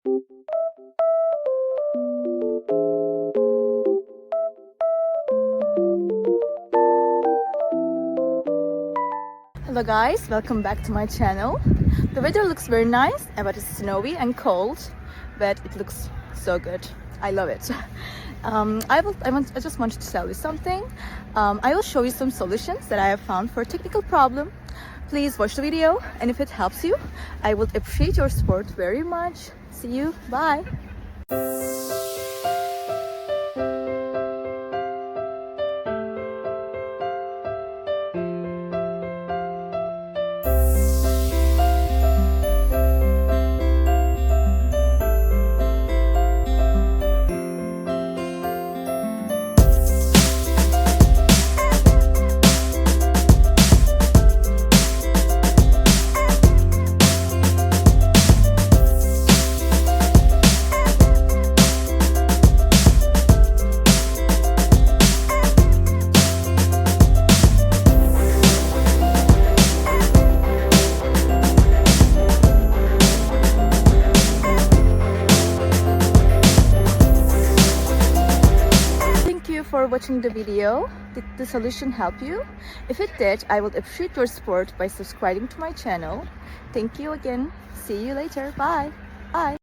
Hello guys, welcome back to my channel. The weather looks very nice, but it's snowy and cold, but it looks so good. I love it. I just wanted to tell you something. I will show you some solutions that I have found for a technical problem. Please watch the video, and if it helps you, I would appreciate your support very much. See you, bye. For watching the video. Did the solution help you? If it did, I would appreciate your support by subscribing to my channel. Thank you again. See you later. Bye. Bye.